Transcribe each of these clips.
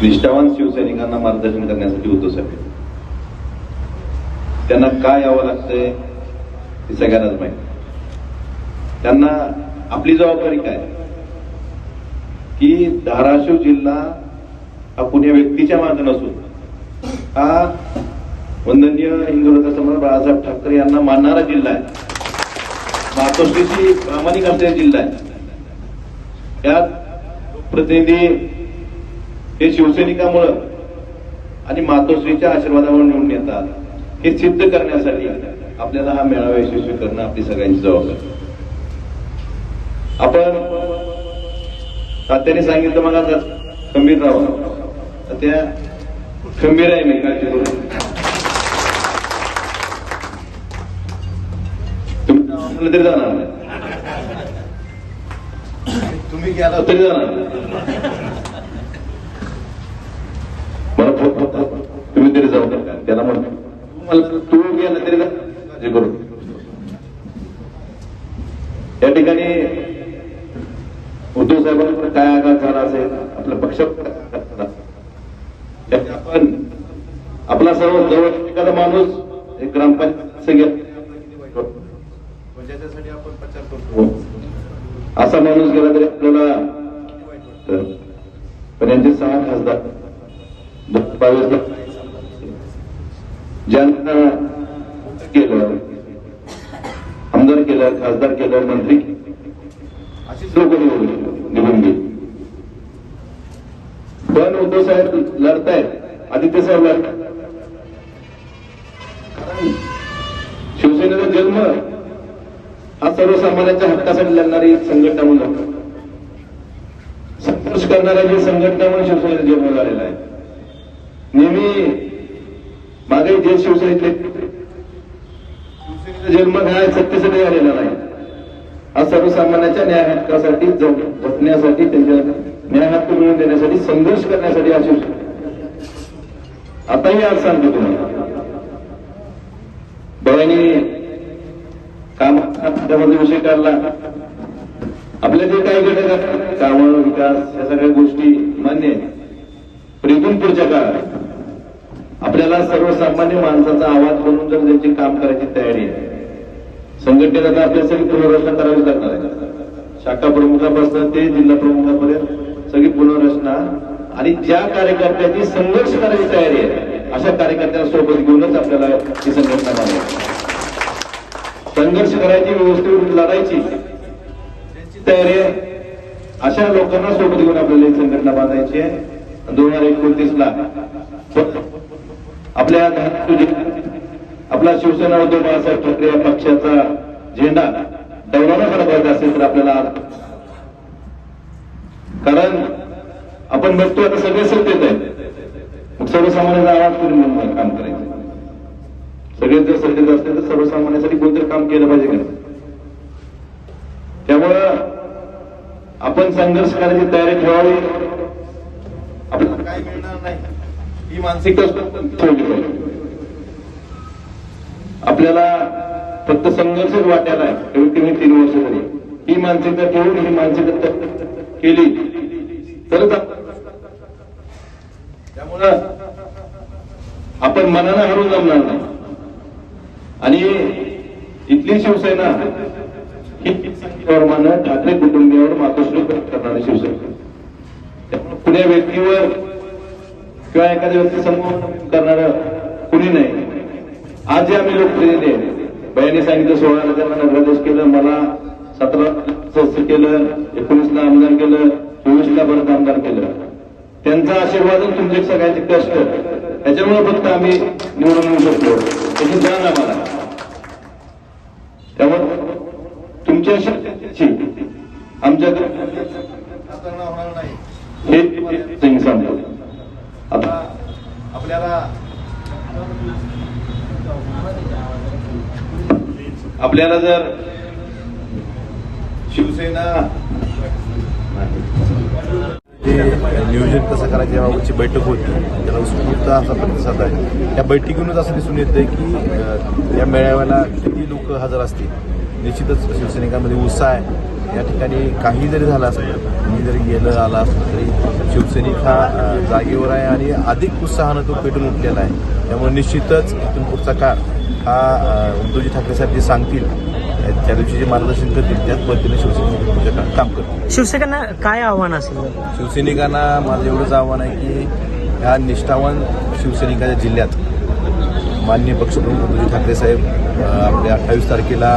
निष्ठावान शिवसैनिकांना मार्गदर्शन करण्यासाठी उद्धव साहेब त्यांना काय यावं लागतंय हे सगळ्यांनाच माहिती. त्यांना आपली जबाबदारी काय की धाराशिव जिल्हा हा कुण्या व्यक्तीच्या मागे नसून हा वंदनीय हिंदुराजा सम्राट बाळासाहेब ठाकरे यांना मानणारा जिल्हा आहे, मातोश्रीची प्रामाणिक असलेला जिल्हा आहे. यात प्रतिनिधी हे शिवसैनिकामुळं आणि मातोश्रीच्या आशीर्वादामुळे निवडून येतात. हे सिद्ध करण्यासाठी आपल्याला हा मेळावा यशस्वी करणं आपली सगळ्यांची जबाबदारी. आपण तात्याने सांगितलं मला खंबीर राहा, त्या खंबीर आहे मी काळजी करू. तुम्ही तरी जाणार नाही, तुम्ही गेला तरी जाणार मला तुम्ही तरी जाऊ नका. त्याला म्हणतो मला तू गेला तरी काळजी करू. या ठिकाणी उद्धव साहेबांवर काय आघात झाला असेल, आपल्या पक्षात आपण आपला सर्व जवळ एखादा माणूस एक ग्रामपंचायत ज्याच्यासाठी आपण प्रचार करतो असा माणूस गेला तरी आपल्याला, पण यांचे 6 खासदार 22 ज्यांना केलं, आमदार केलं, खासदार केलं, मंत्री अशीच लोक निवडून गेली. पण उद्धव साहेब लढतायत, आदित्य साहेब लढतात. कारण शिवसेनेचा जन्म हा सर्वसामान्यांच्या हक्कासाठी लढणारी संघटना म्हणून, संघर्ष करणाऱ्या संघटना म्हणून शिवसेनेचा जन्म झालेला आहे. नेहमी मागे जे शिवसेनेतले शिवसेनेचा जन्म हा सत्तेसाठी झालेला नाही, हा सर्वसामान्यांच्या न्याय हक्कासाठी जपण्यासाठी, त्यांच्या न्याय हक्क मिळवून देण्यासाठी संघर्ष करण्यासाठी हा शिवसेना. आताही आज सांगतो तुम्हाला, बळानी कामामध्ये विषय काढला. आपले जे काही घटक आहेत, काम, विकास, या सगळ्या गोष्टी मान्य आहेत. पण इथून पुढच्या काळात आपल्याला सर्वसामान्य माणसाचा आवाज बनून जर त्यांची काम करायची तयारी आहे, संघटनेत आता आपल्या सगळी पुनर्रचना करावी लागणार आहे. शाखा प्रमुखापासून ते जिल्हा प्रमुखापर्यंत सगळी पुनर्रचना, आणि ज्या कार्यकर्त्यांची संघर्ष करायची तयारी आहे अशा कार्यकर्त्यांना सोबत घेऊनच आपल्याला ही संघटना बांधायची. संघर्ष करायची, व्यवस्थेवर लढायची त्यांची तयारी आहे, अशा लोकांना सोबत घेऊन आपल्याला ही संघटना बांधायची आहे. 2029ला आपल्या आपला शिवसेना उद्धव बाळासाहेब ठाकरे या पक्षाचा झेंडा डौलाना फडकवायचा असेल तर आपल्याला, कारण आपण बघतो आता सगळे सत्तेत आहेत, मग सर्वसामान्यांचा आवाज करून म्हणून काम करायचं. सगळेच जर सत्तेत असते तर सर्वसामान्यांसाठी कोणतरी काम केलं पाहिजे का? त्यामुळं आपण संघर्ष करायची तयारी ठेवावी. आपल्याला काय मिळणार नाही ही मानसिकता ठेवली पाहिजे. आपल्याला फक्त संघर्षच वाटायला आहे, कमीत 3 वर्ष तरी ही मानसिकता ठेवून, ही मानसिकता केली तरच. त्यामुळं आपण मनानं हरून जमणार नाही. आणि इथली शिवसेना ही प्रमाणे ठाकरे कुटुंबियावर मातोश्री करणारी शिवसेना. त्यामुळे कुण्या व्यक्तीवर किंवा एखाद्या व्यक्ती समोर करणार कुणी नाही. आज जे आम्ही लोकप्रतिनिधी आहेत, बयाने सांगितलं 16ला त्यांना नगराध्यक्ष केलं, मला 17 केलं, 19ला आमदार केलं, 24ला परत आमदार केलं. त्यांचा आशीर्वाद, तुमचे सगळ्यांचे कष्ट, त्याच्यामुळे फक्त आम्ही निवडून येऊ शकतो. त्याची जाण आम्हाला. त्यामुळे तुमच्या शक्तीची आमच्याकडे होणार नाही हे सांगतो. आता आपल्याला जर शिवसेना नियोजन कसं करायचं याबाबतची बैठक होती, त्याला उत्स्फूर्त असा प्रतिसाद आहे. या बैठकीतूनच असं दिसून येतंय की या मेळाव्याला किती लोक हजर असतील. निश्चितच शिवसैनिकांमध्ये उत्साह आहे. या ठिकाणी काही जरी झालं असलं, मी जरी गेलं आला असलं तरी शिवसैनिक हा जागेवर आहे आणि अधिक उत्साहानं तो पेटून उठलेला आहे. त्यामुळे निश्चितच इथून पुढचा काळ हा उद्धवजी ठाकरे साहेब जे सांगतील त्या दिवशी जे मार्गदर्शन करतील त्याच पद्धतीने शिवसैनिक पुढच्या काळात काम करतील. शिवसैनिकांना काय आव्हान असेल? शिवसैनिकांना माझं एवढंच आव्हान आहे की ह्या निष्ठावान शिवसैनिकाच्या जिल्ह्यात माननीय पक्षप्रमुख उद्धवजी ठाकरे साहेब आपल्या 28 तारखेला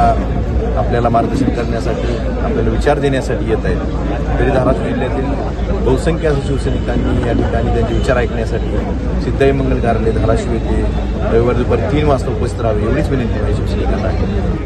आपल्याला मार्गदर्शन करण्यासाठी, आपल्याला विचार देण्यासाठी येत आहेत. तरी धाराशिव जिल्ह्यातील बहुसंख्य असं शिवसैनिकांनी या ठिकाणी त्यांचे विचार ऐकण्यासाठी सिद्धाई मंगल कार्यालय धाराशिव येथे रविवारी दुपारी 3 वाजता उपस्थित राहावे एवढीच विनंती माझी शिवसैनिकांना आहे.